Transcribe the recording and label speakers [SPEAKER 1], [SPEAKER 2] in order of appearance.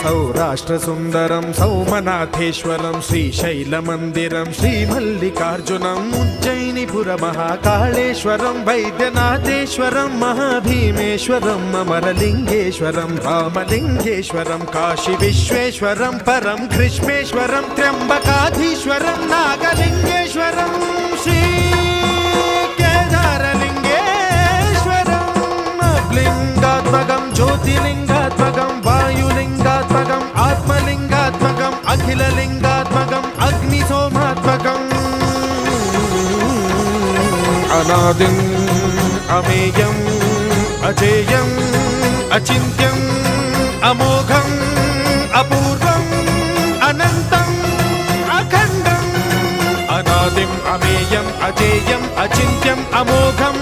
[SPEAKER 1] सौराष्ट्रसुन्दरं सौमनाथेश्वरं श्रीशैलमन्दिरं श्रीमल्लिकार्जुनम् उज्जयिनीपुरमहाकाळेश्वरं वैद्यनाथेश्वरं महाभीमेश्वरं अमरलिङ्गेश्वरं रामलिङ्गेश्वरं काशीविश्वेश्वरं परं ग्रीष्मेश्वरं त्र्यम्बकाधीश्वरं नागलिङ्गेश्वरं श्रीकेदारलिङ्गेश्वरं लिङ्गात्मकं ज्योतिलिङ्गात्मकं वायुलिङ्गात्मकम् आत्मलिङ्गात्मकम् अखिललिङ्गात्मकम् अग्निसोमात्मकम् अनादिम् अमेयम् अजेयम् अचिन्त्यम् अमोघम् अपूर्वम् अनन्तम् अखण्डम् अनादिम् अमेयम् अजेयम् अचिन्त्यम् अमोघम्